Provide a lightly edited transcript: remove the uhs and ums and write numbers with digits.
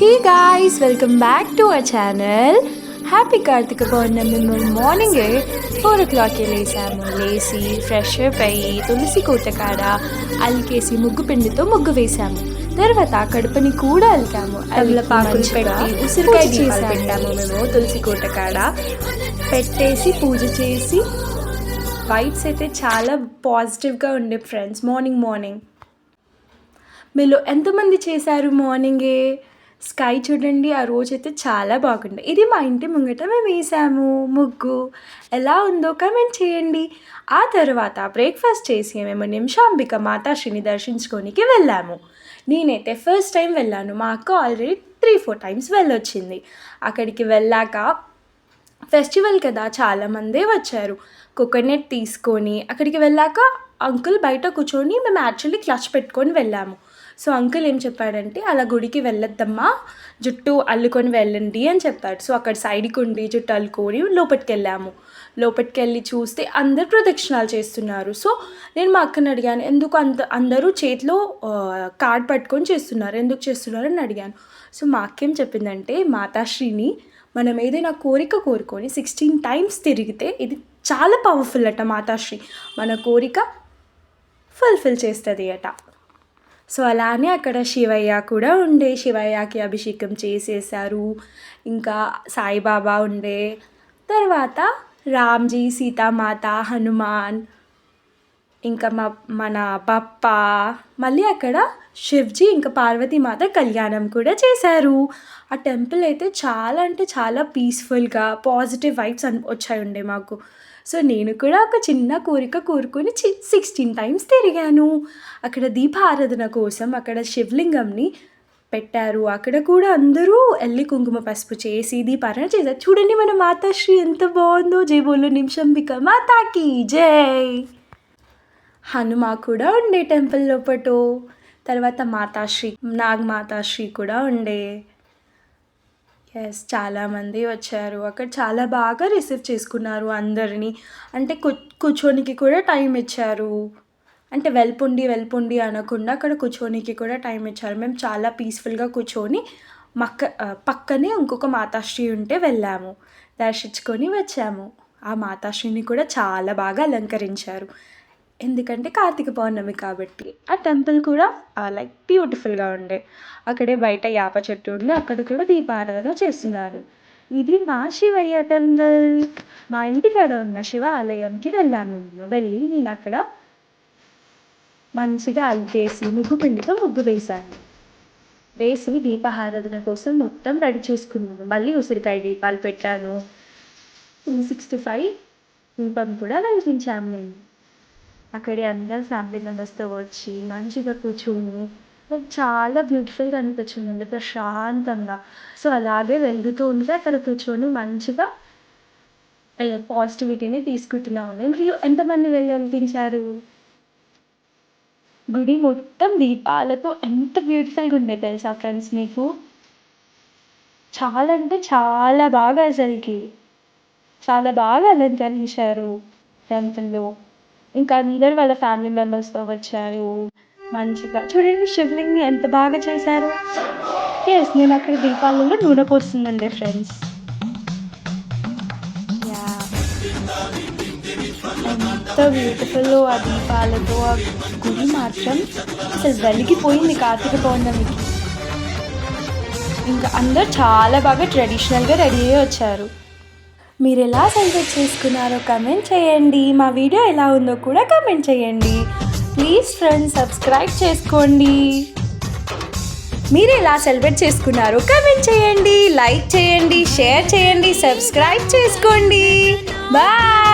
Hey guys, welcome back to our channel. Happy Karthika Pournami. మేము morning 4 o'clockకి లేచి fresh up అయ్యి తులసి కోట కాడ అలికేసి ముగ్గు పిండితో ముగ్గు వేసాము. తర్వాత కడుపుని కూడా అలికాము. పాకులు పెట్టి ఉసిరికాయ దీపాలు పెట్టాము. మేము తులసి కోట కాడ పెట్టేసి పూజ చేసి వైబ్స్ అయితే చాలా పాజిటివ్గా ఉండే ఫ్రెండ్స్. మార్నింగ్ మీలో ఎంతమంది చేశారు మార్నింగే? స్కై చూడండి, ఆ రోజైతే చాలా బాగుండే. ఇది మా ఇంటి ముంగట మేము వేసాము ముగ్గు. ఎలా ఉందో కమెంట్ చేయండి. ఆ తర్వాత బ్రేక్ఫాస్ట్ చేసి మేము నిమిషాంబిక మాతాశ్రీని దర్శించుకోనికి వెళ్ళాము. నేనైతే ఫస్ట్ టైం వెళ్ళాను. మా అక్క ఆల్రెడీ 3-4 times వెళ్ళొచ్చింది. అక్కడికి వెళ్ళాక ఫెస్టివల్ కదా, చాలామందే వచ్చారు. కోకోనట్ తీసుకొని అక్కడికి వెళ్ళాక అంకుల్ బయట కూర్చొని మేము యాక్చువల్లీ క్లచ్ పెట్టుకొని వెళ్ళాము. సో అంకుల్ ఏం చెప్పాడంటే, అలా గుడికి వెళ్ళొద్దమ్మా, జుట్టు అల్లుకొని వెళ్ళండి అని చెప్పాడు. సో అక్కడ సైడ్కి ఉండి జుట్టు అల్లుకొని లోపలికి వెళ్ళాము. లోపలికి వెళ్ళి చూస్తే అందరు ప్రదక్షిణాలు చేస్తున్నారు. సో నేను మా అక్కని అడిగాను, ఎందుకు అందరూ చేతిలో కార్డ్ పట్టుకొని చేస్తున్నారు, ఎందుకు చేస్తున్నారు అని అడిగాను. సో మా అక్క ఏం చెప్పిందంటే, మాతాశ్రీని మనం ఏదైనా కోరిక కోరుకొని 16 times తిరిగితే ఇది చాలా పవర్ఫుల్ అట. మాతాశ్రీ మన కోరిక ఫుల్ఫిల్ చేస్తుంది అట. సో అలానే అక్కడ శివయ్య కూడా ఉండే. శివయ్యకి అభిషేకం చేసేసారు. ఇంకా సాయిబాబా ఉండే. తర్వాత రామ్జీ, సీతామాత, హనుమాన్, ఇంకా మన పప్ప, మళ్ళీ అక్కడ శివ్జీ ఇంకా పార్వతీమాత కళ్యాణం కూడా చేశారు. ఆ టెంపుల్ అయితే చాలా అంటే చాలా పీస్ఫుల్గా పాజిటివ్ వైబ్స్ వచ్చాయి ఉండే మాకు. సో నేను కూడా ఒక చిన్న కోరిక కోరుకొని 16 times తిరిగాను. అక్కడ దీపారాధన కోసం అక్కడ శివలింగంని పెట్టారు. అక్కడ కూడా అందరూ ఎల్లి కుంకుమ పసుపు చేసి దీపారాధన చేశారు. చూడండి మన మాతాశ్రీ ఎంత బాగుందో. జై బోలో నిమిషంబిక మాతాకి జై. హనుమ కూడా ఉండే టెంపుల్ లోపట. తర్వాత మాతాశ్రీ, నాగమాతాశ్రీ కూడా ఉండే. ఎస్, చాలామంది వచ్చారు. అక్కడ చాలా బాగా రిసీవ్ చేసుకున్నారు అందరినీ. అంటే కూర్చోనికి కూడా టైం ఇచ్చారు. అంటే వెళ్ళిపోండి అనకుండా అక్కడ కూర్చోనికి కూడా టైం ఇచ్చారు. మేము చాలా పీస్ఫుల్గా కూర్చొని పక్కనే ఇంకొక మాతాశ్రీ ఉంటే వెళ్ళాము, దర్శించుకొని వచ్చాము. ఆ మాతాశ్రీని కూడా చాలా బాగా అలంకరించారు. ఎందుకంటే కార్తీక పౌర్ణమి కాబట్టి. ఆ టెంపుల్ కూడా లైక్ బ్యూటిఫుల్గా ఉండే. అక్కడే బయట యాప చెట్టు ఉండి అక్కడ కూడా దీపారాధన చేస్తున్నారు. ఇది మా శివయ్య టెంపుల్. మా ఇంటికాడ ఉన్న శివ ఆలయంకి వెళ్ళాను. వెళ్ళి నేను అక్కడ మంచిగా అలికేసి ముగ్గు పిండితో ముగ్గు వేసి దీపారాధన కోసం మొత్తం రెడీ చేసుకున్నాను. మళ్ళీ ఉసిరికాయ దీపాలు పెట్టాను. 265 దీపం కూడా వెలిగించాము నేను. అక్కడే అందరు ఫ్యామిలీ మెంబర్స్తో వచ్చి మంచిగా కూర్చొని చాలా బ్యూటిఫుల్గా అనిపించింది, ప్రశాంతంగా. సో అలాగే వెళ్తూ ఉంటే అక్కడ కూర్చొని మంచిగా పాజిటివిటీని తీసుకుంటున్నాము. మీరు ఎంతమంది వెళ్ళనిపించారు? గుడి మొత్తం దీపాలతో ఎంత బ్యూటిఫుల్గా ఉండే తెలుసా ఫ్రెండ్స్ మీకు? చాలా అంటే చాలా బాగా, అసలుకి చాలా బాగా అలంకరించారు టెంపుల్లో. ఇంకా అందరు వాళ్ళ ఫ్యామిలీ మెంబర్స్తో వచ్చారు. మంచిగా చూడండి శివలింగం ఎంత బాగా చేశారు. ఎస్, నేను అక్కడ దీపాలలో నూనె పోస్తుందండి ఫ్రెండ్స్. ఎంత బ్యూటిఫుల్ ఆ దీపాలతో. ఆ గుడి మాత్రం అసలు వెలిగిపోయింది కార్తీక పౌర్ణమికి. ఇంకా అందరు చాలా బాగా ట్రెడిషనల్గా రెడీ అయ్యి వచ్చారు. మీరు ఎలా సెలబ్రేట్ చేసుకున్నారో కమెంట్ చేయండి. మా వీడియో ఎలా ఉందో కూడా కమెంట్ చేయండి. ప్లీజ్ ఫ్రెండ్స్ సబ్స్క్రైబ్ చేసుకోండి. మీరు ఎలా సెలబ్రేట్ చేసుకున్నారో కమెంట్ చేయండి, లైక్ చేయండి, షేర్ చేయండి, సబ్స్క్రైబ్ చేసుకోండి. బాయ్.